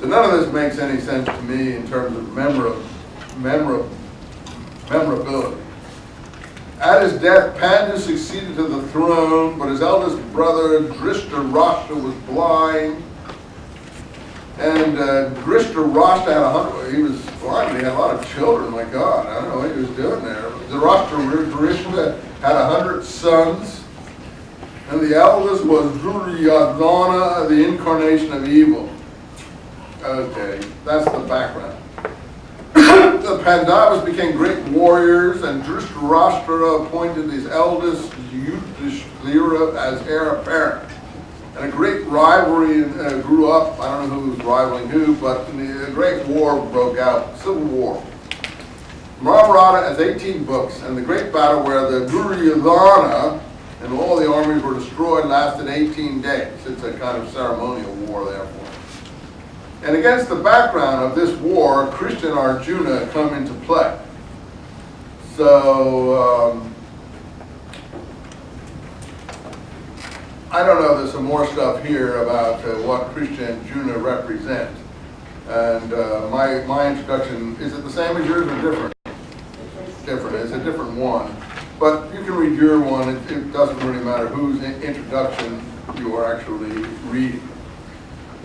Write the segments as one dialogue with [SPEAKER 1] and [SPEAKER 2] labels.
[SPEAKER 1] So none of this makes any sense to me in terms of memorability. At his death, Pandu succeeded to the throne, but his eldest brother, Drishtarashtra, was blind. And Drishtarashtra he was blind, but he had a lot of children. My God, I don't know what he was doing there. Drishtarashtra had 100 sons, and the eldest was Duryodhana, the incarnation of evil. Okay, that's the background. The Pandavas became great warriors, and Drishtarashtra appointed his eldest Yudhishthira as heir apparent. And a great rivalry grew up. I don't know who was rivaling who, but a great war broke out, civil war. Mahabharata has 18 books, and the great battle where the Duryodhana and all the armies were destroyed lasted 18 days. It's a kind of ceremonial war, therefore. And against the background of this war, Krishna and Arjuna come into play. So, I don't know, there's some more stuff here about what Krishna and Arjuna represent. And my introduction, is it the same as yours or different? Different, it's a different one. But you can read your one, it doesn't really matter whose introduction you are actually reading.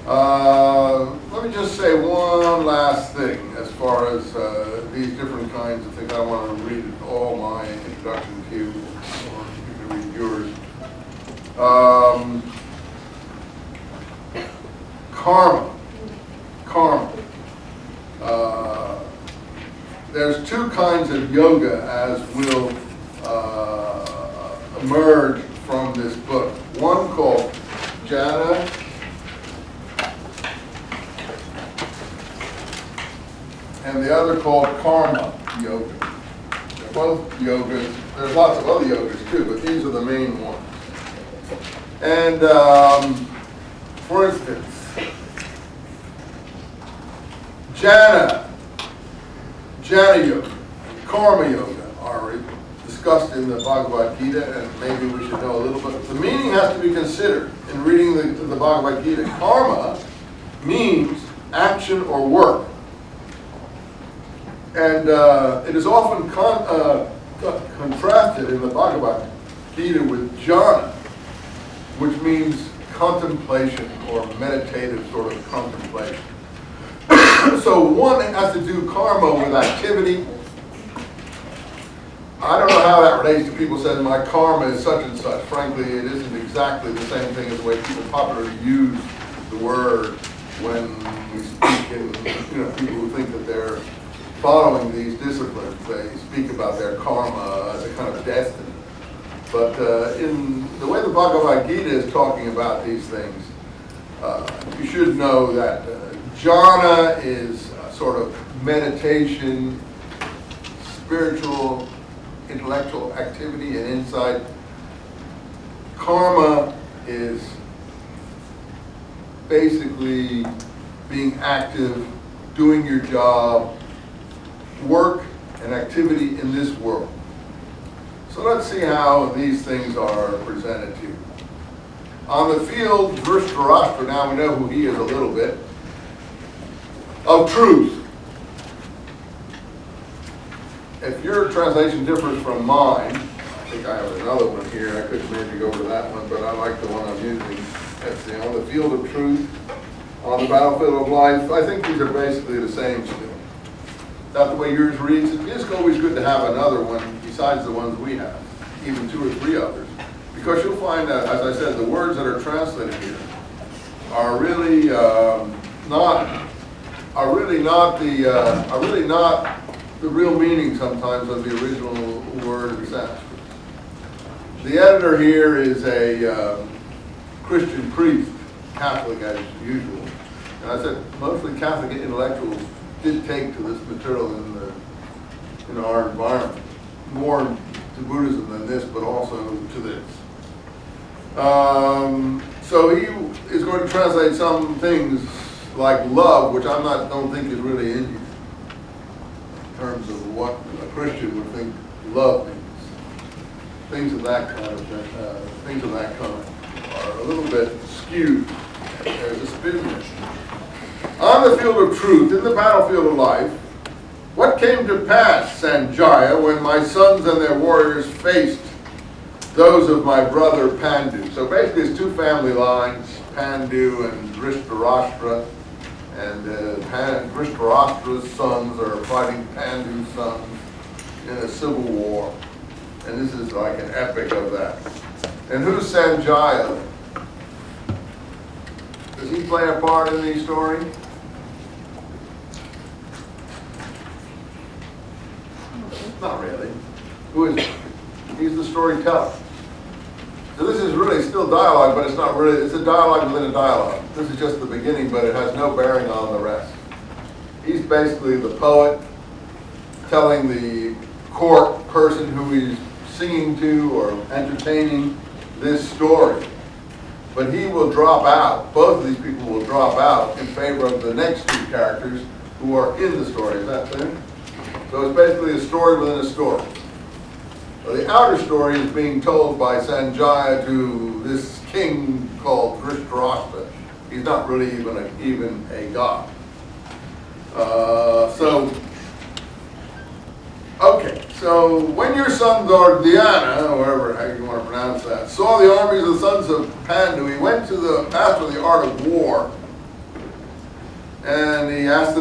[SPEAKER 1] Let me just say one last thing as far as these different kinds of things. I want to read all my introduction to you, or you can read yours. Karma. There's two kinds of yoga as will emerge from this book. One called jhana, and the other called karma yoga. They're both yogas. There's lots of other yogas too, but these are the main ones. And for instance, jhana yoga, karma yoga are discussed in the Bhagavad Gita, and maybe we should know a little bit. The meaning has to be considered in reading the Bhagavad Gita. Karma means action or work. And it is often contrasted in the Bhagavad Gita with jhana, which means contemplation or meditative sort of contemplation. So one has to do karma with activity. I don't know how that relates to people saying my karma is such and such. Frankly, it isn't exactly the same thing as the way people popularly use the word when we speak, and people who think that they're following these disciplines, they speak about their karma as a kind of destiny. But in the way the Bhagavad Gita is talking about these things, you should know that jhana is sort of meditation, spiritual, intellectual activity and insight. Karma is basically being active, doing your job, work and activity in this world. So let's see how these things are presented to you. On the field, Drishtarashtra, now we know who he is a little bit, of truth. If your translation differs from mine, I think I have another one here, I could maybe go over that one, but I like the one I'm using. That's on the field of truth, on the battlefield of life. I think these are basically the same still. That's the way yours reads. It's always good to have another one besides the ones we have, even 2 or 3 others, because you'll find that, as I said, the words that are translated here are really not the real meaning sometimes of the original word in Sanskrit. The editor here is a Christian priest, Catholic as usual, and I said mostly Catholic intellectuals did take to this material in our environment, more to Buddhism than this, but also to this. So he is going to translate some things like love, which don't think is really in here, in terms of what a Christian would think love means. Things of that kind are a little bit skewed. There's a spin there. On On the field of truth, in the battlefield of life, what came to pass, Sanjaya, when my sons and their warriors faced those of my brother Pandu? So basically it's two family lines, Pandu and Dhritarashtra, and Dhritarashtra's sons are fighting Pandu's sons in a civil war. And this is like an epic of that. And who's Sanjaya? Does he play a part in the story? Not really. Who is he? He's the storyteller. So this is really still dialogue, but it's not really, it's a dialogue within a dialogue. This is just the beginning, but it has no bearing on the rest. He's basically the poet telling the court person who he's singing to or entertaining this story. But he will drop out, both of these people will drop out in favor of the next two characters who are in the story. Is that clear? So it's basically a story within a story. So the outer story is being told by Sanjaya to this king called Dhritarashtra. He's not really even a god. So when your son Dhyana, or however how you want to pronounce that, saw the armies of the sons of Pandu, he went to the master of the art of war, and he asked them